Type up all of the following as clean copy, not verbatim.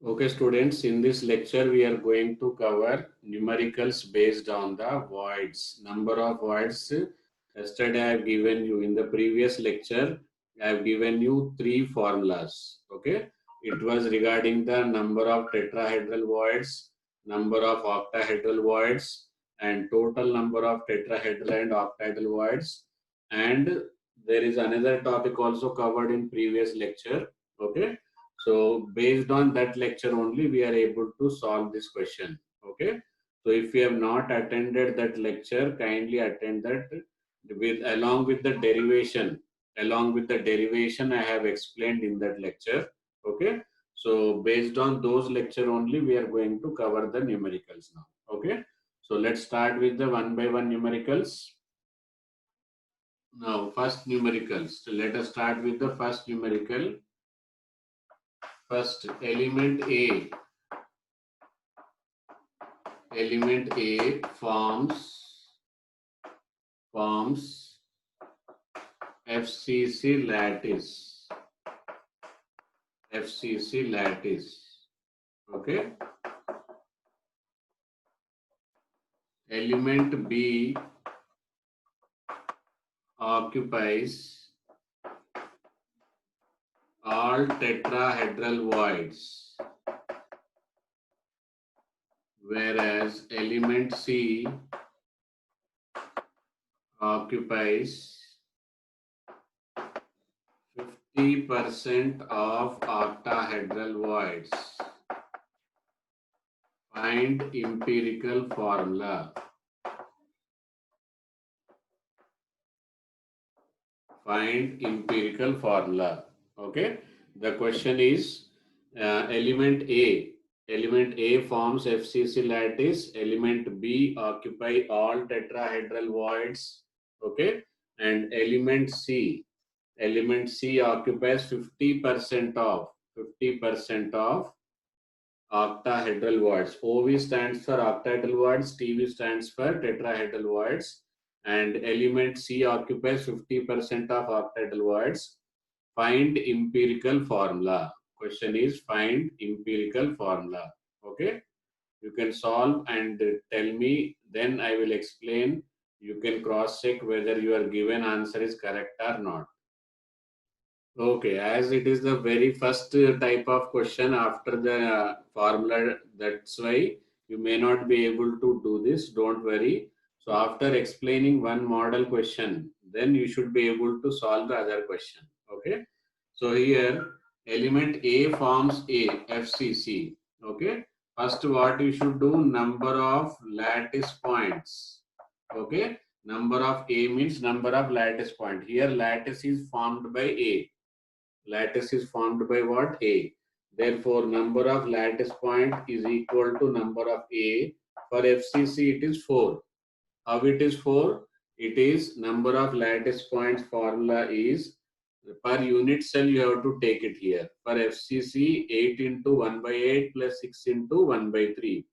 Okay, students, in this lecture, we are going to cover numericals based on the voids. Number of voids. Yesterday, I have given you in the previous lecture, I have given you three formulas. Okay, it was regarding the number of tetrahedral voids, number of octahedral voids, and total number of tetrahedral and octahedral voids. And there is another topic also covered in previous lecture. Okay, so based on that lecture only, we are able to solve this question. Okay. So if you have not attended that lecture, kindly attend that with along with the derivation I have explained in that lecture. Okay. So based on those lecture only, we are going to cover the numericals now. Okay. So let's start with the one by one numericals. Now, first numericals. So let us start with the first numerical. First element A. Element A forms FCC lattice. FCC lattice. Okay. Element B occupies all tetrahedral voids, whereas element C occupies 50% of octahedral voids. Find empirical formula. Find empirical formula. Okay. The question is element A forms FCC lattice, element B occupy all tetrahedral voids. Okay. And element C occupies 50% of octahedral voids. OV stands for octahedral voids, TV stands for tetrahedral voids, and element C occupies 50% of octahedral voids. Find empirical formula. Question is find empirical formula. Okay, you can solve and tell me, then I will explain. You can cross check whether your given answer is correct or not. Okay, as it is the very first type of question after the formula, that's why you may not be able to do this. Don't worry. So after explaining one model question, then you should be able to solve the other question. Okay. So here element A forms A, FCC. Okay. First what you should do, number of lattice points. Okay. Number of A means number of lattice point. Here lattice is formed by A. Lattice is formed by what? A. Therefore, number of lattice point is equal to number of A. For FCC, it is 4. How it is 4? It is number of lattice points formula is per unit cell you have to take it here. For FCC, 8 into 1 by 8 plus 6 into 1 by 3.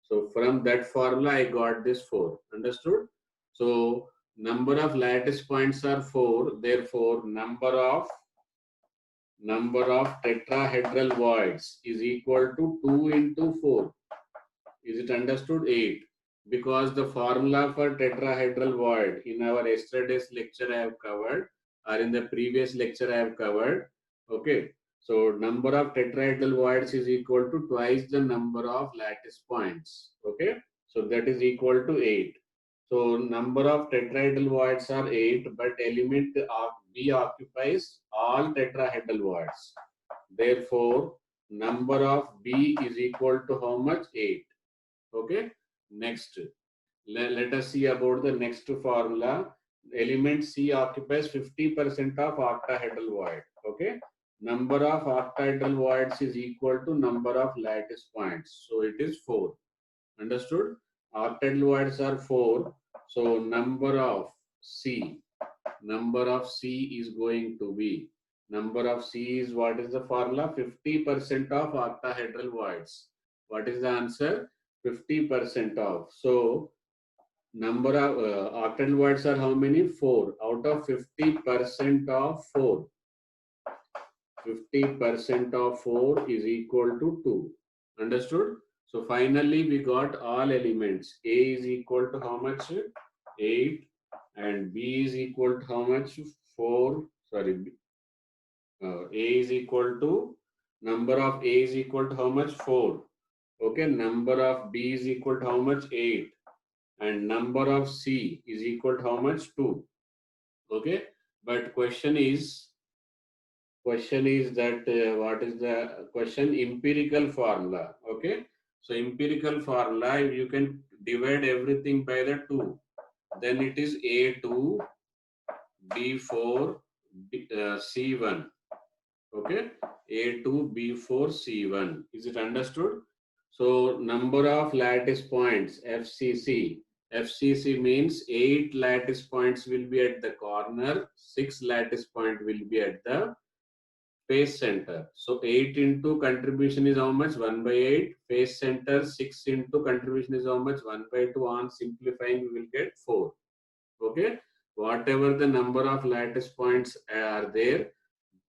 So from that formula, I got this 4. Understood? So number of lattice points are 4. Therefore, number of tetrahedral voids is equal to 2 into 4. Is it understood? 8. Because the formula for tetrahedral void in our yesterday's lecture I have covered, or in the previous lecture I have covered. Okay. So number of tetrahedral voids is equal to twice the number of lattice points. Okay. So that is equal to 8. So number of tetrahedral voids are 8, but element of B occupies all tetrahedral voids. Therefore, number of B is equal to how much? 8. Okay. Next, let us see about the next formula. Element C occupies 50% of octahedral void. Okay. Number of octahedral voids is equal to number of lattice points. So it is 4. Understood? Octahedral voids are 4. So number of C is going to be, number of C is, what is the formula? 50% of octahedral voids. What is the answer? 50% of. So number of octahedral voids are how many? 4. Out of 50% of 4. 50% of 4 is equal to 2. Understood? So finally we got all elements. A is equal to how much? 8, and B is equal to how much? 4. Sorry, A is equal to, number of A is equal to how much? 4. Okay, number of B is equal to how much? 8. And number of C is equal to how much? 2. Okay, but question is that what is the question? Empirical formula. Okay, so empirical formula, if you can divide everything by the 2, then it is A2 B4 C1. Okay, A2 B4 C1. Is it understood? So number of lattice points, FCC. FCC means 8 lattice points will be at the corner, 6 lattice point will be at the face center. So 8 into contribution is how much? 1 by 8. Face center 6 into contribution is how much? 1 by 2. On simplifying, we will get 4. Okay. Whatever the number of lattice points are there,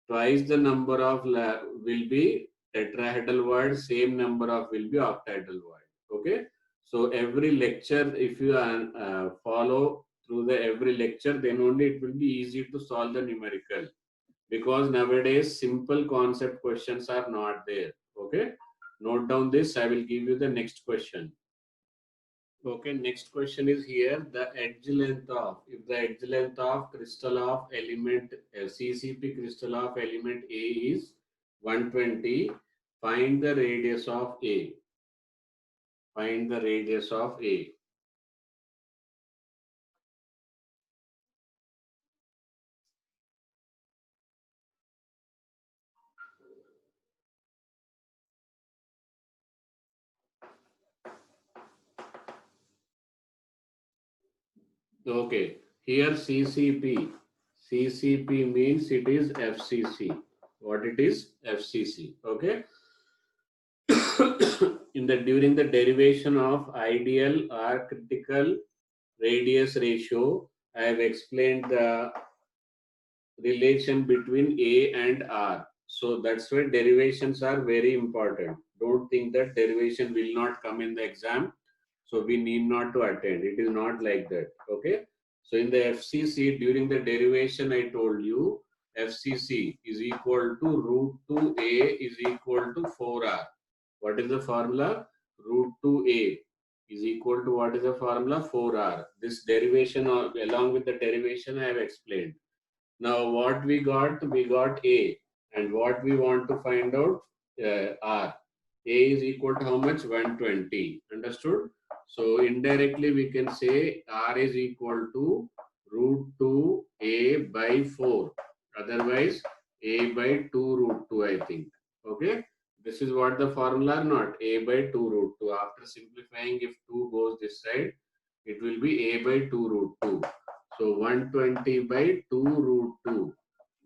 twice the number of will be tetrahedral word, same number of will be octahedral word. Okay. So every lecture, if you follow through the every lecture, then only it will be easy to solve the numerical, because nowadays simple concept questions are not there. Okay, note down this. I will give you the next question. Okay, next question is here. The edge length of, if the edge length of crystal of element CCP crystal of element A is 120, find the radius of A. Find the radius of A. Okay, here CCP. CCP means it is FCC. What it is? FCC. Okay. In the during the derivation of ideal or critical radius ratio, I have explained the relation between A and R. So that's why derivations are very important. Don't think that derivation will not come in the exam, so we need not to attend. It is not like that. Okay. So in the FCC, during the derivation, I told you FCC is equal to root 2A is equal to 4R. What is the formula? Root 2A is equal to, what is the formula? 4R. This derivation, along with the derivation, I have explained. Now what we got A, and what we want to find out, R. A is equal to how much? 120. Understood? So indirectly we can say R is equal to root 2 A by 4. Otherwise A by 2 root 2, I think. Okay. This is what the formula or not? A by 2 root 2. After simplifying, if 2 goes this side, it will be A by 2 root 2. So 120 by 2 root 2.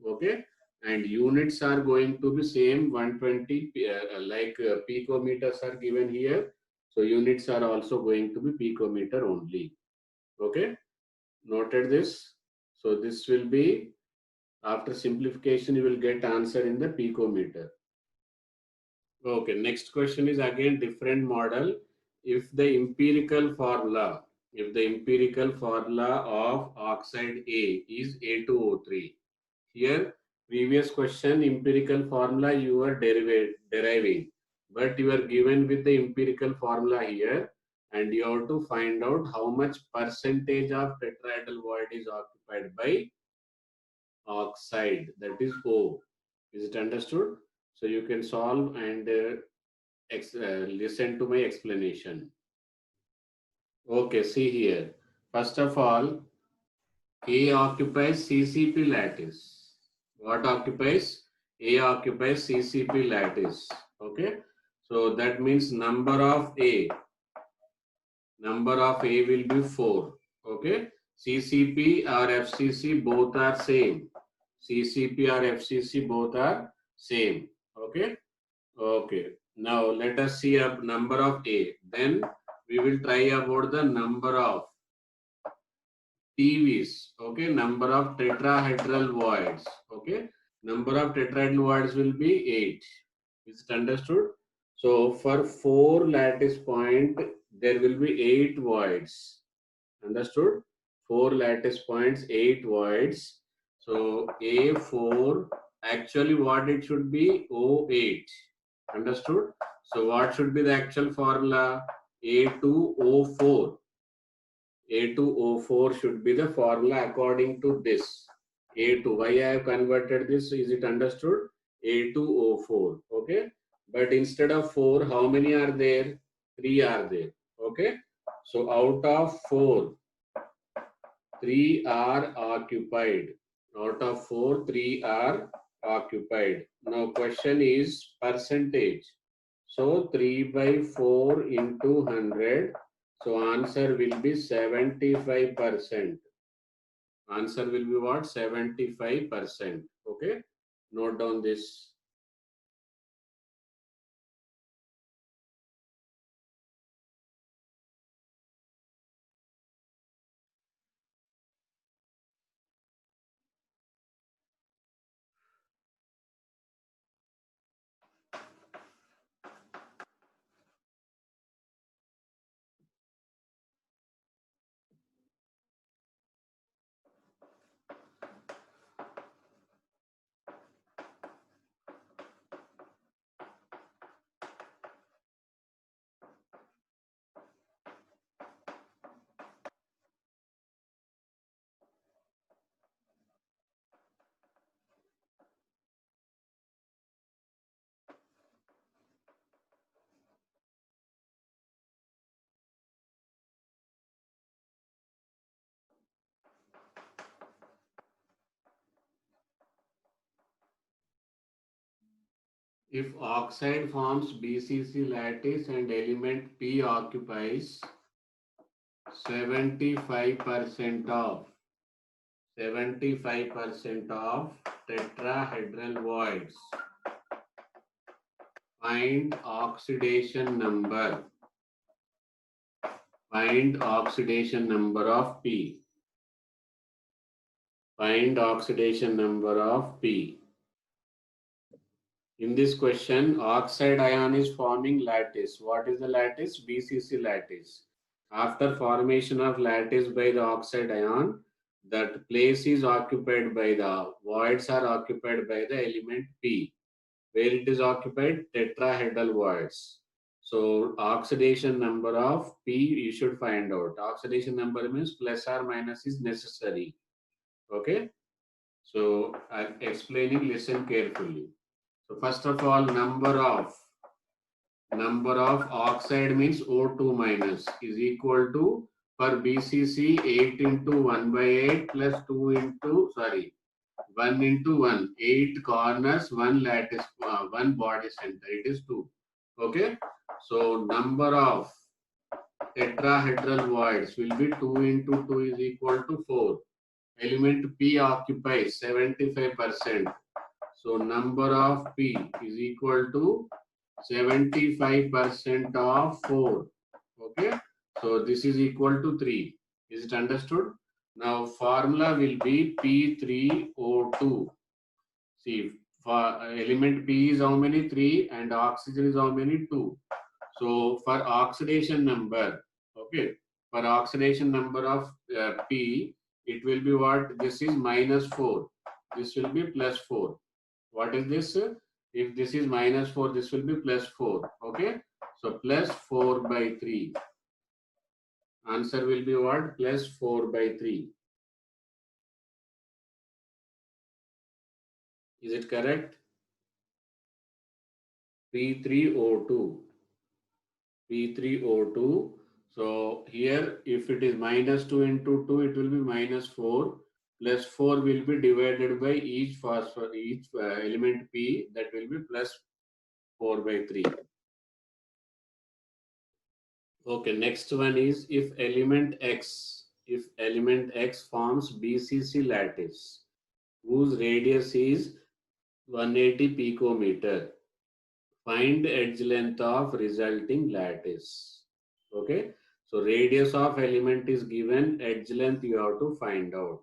Okay. And units are going to be same 120, like picometers are given here. So units are also going to be picometer only. Okay. Noted this. So this will be, after simplification, you will get answer in the picometer. Okay, next question is again different model. If the empirical formula, of oxide A is A2O3, here previous question empirical formula you are deriving, but you are given with the empirical formula here, and you have to find out how much percentage of tetrahedral void is occupied by oxide, that is O. Is it understood? So you can solve and listen to my explanation. Okay, see here. First of all, A occupies CCP lattice. What occupies? A occupies CCP lattice. Okay. So that means number of A will be 4. Okay. CCP or FCC both are same. CCP or FCC both are same. Okay. Okay. Now let us see a number of A. Then we will try about the number of TVs. Okay. Number of tetrahedral voids. Okay. Number of tetrahedral voids will be 8. Is it understood? So for 4 lattice point, there will be 8 voids. Understood? 4 lattice points, 8 voids. So A4, actually what it should be? O8. Understood? So what should be the actual formula? A2O4. A2O4 should be the formula according to this. A2. Why I have converted this? Is it understood? A2O4. Okay. But instead of 4, how many are there? 3 are there. Okay. So out of 4, 3 are occupied. Out of 4, 3 are occupied. Now question is percentage. So 3 by 4 into 100. So answer will be 75%. Answer will be what? 75%. Okay. Note down this. If oxide forms BCC lattice and element P occupies 75% of 75% of tetrahedral voids. Find oxidation number. Find oxidation number of P. Find oxidation number of P. In this question, oxide ion is forming lattice. What is the lattice? BCC lattice. After formation of lattice by the oxide ion, that place is occupied by the voids are occupied by the element P. Where it is occupied? Tetrahedral voids. So oxidation number of P you should find out. Oxidation number means plus or minus is necessary. Okay. So I'm explaining, listen carefully. So first of all, number of oxide means O2 minus is equal to, for BCC, 8 into 1 by 8 plus 2 into, 1 into 1, 8 corners, 1 lattice, 1 body center, it is 2. Okay. So number of tetrahedral voids will be 2 into 2 is equal to 4. Element P occupies 75%. So number of P is equal to 75% of 4. Okay. So this is equal to 3. Is it understood? Now formula will be P3O2. See, for element P is how many? 3 and oxygen is how many? 2. So for oxidation number, okay, for oxidation number of P, it will be what? This is minus 4. This will be plus 4. What is this? If this is minus 4, this will be plus 4. Okay. So plus 4 by 3. Answer will be what? Plus 4 by 3. Is it correct? P3O2. P3O2. So here, if it is minus 2 into 2, it will be minus 4. Plus 4 will be divided by each phosphor, each element P, that will be plus 4 by 3. Okay, next one is if element X forms BCC lattice whose radius is 180 picometer, find edge length of resulting lattice. Okay, so radius of element is given, edge length you have to find out.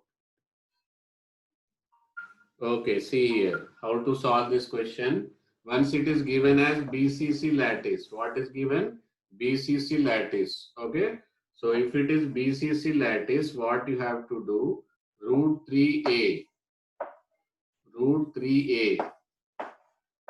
Okay, see here how to solve this question. Once it is given as BCC lattice, what is given? BCC lattice. Okay, so if it is BCC lattice, what you have to do? Root 3a, root 3a,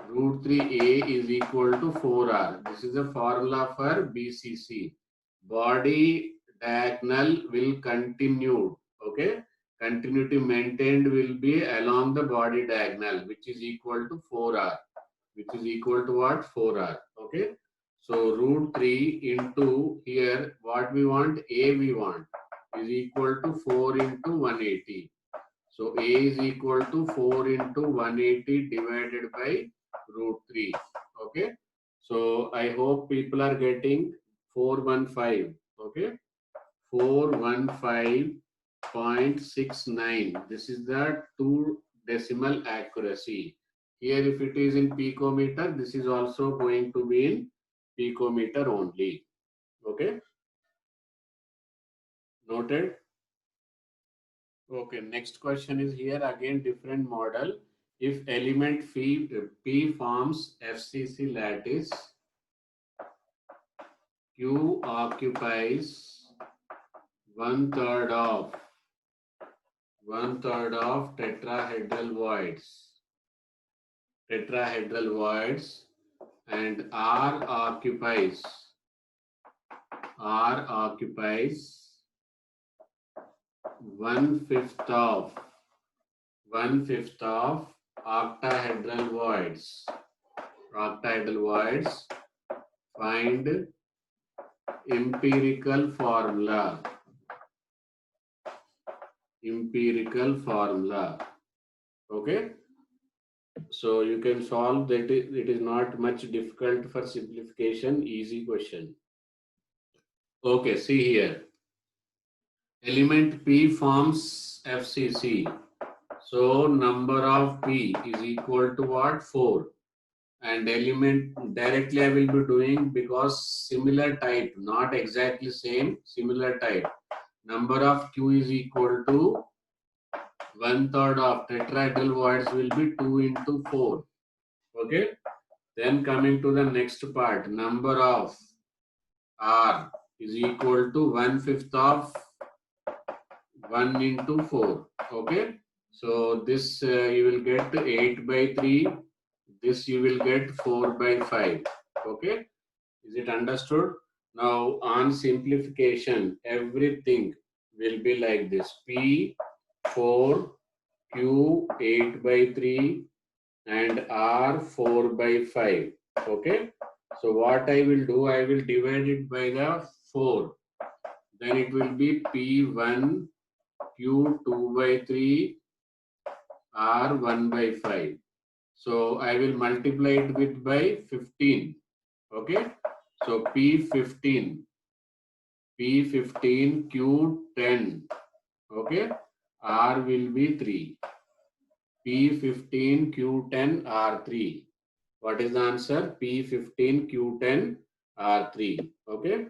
root 3a is equal to 4r. This is the formula for BCC. Body diagonal will continue. Okay, continuity maintained will be along the body diagonal, which is equal to 4r, which is equal to what? 4r. Okay, so root 3 into here, what we want? A we want is equal to 4 into 180. So A is equal to 4 into 180 divided by root 3. Okay. So I hope people are getting 415. Okay. 415.69. This is the 2 decimal accuracy. Here if it is in picometer, this is also going to be in picometer only. Okay. Noted. Okay, next question is here again different model. If element P forms FCC lattice, Q occupies one third of tetrahedral voids, and R occupies one fifth of octahedral voids. Find empirical formula. Okay, so you can solve that. It is not much difficult for simplification. Easy question. Okay, see here. Element P forms FCC. So number of P is equal to what? 4. And element directly I will be doing because similar type, not exactly same, similar type. Number of Q is equal to one-third of tetrahedral voids will be 2 into 4. Okay. Then coming to the next part, number of R is equal to one-fifth of 1 into 4. Okay. So this you will get 8 by 3. This you will get 4 by 5. Okay. Is it understood? Now on simplification, everything will be like this. P 4, Q 8 by 3 and R 4 by 5. Okay. So what I will do, I will divide it by the 4. Then it will be P1, Q 2 by 3, R 1 by 5. So I will multiply it with by 15. Okay. So P15, Q10. Okay. R will be 3. P15, Q10, R3. What is the answer? P15, Q10, R3. Okay.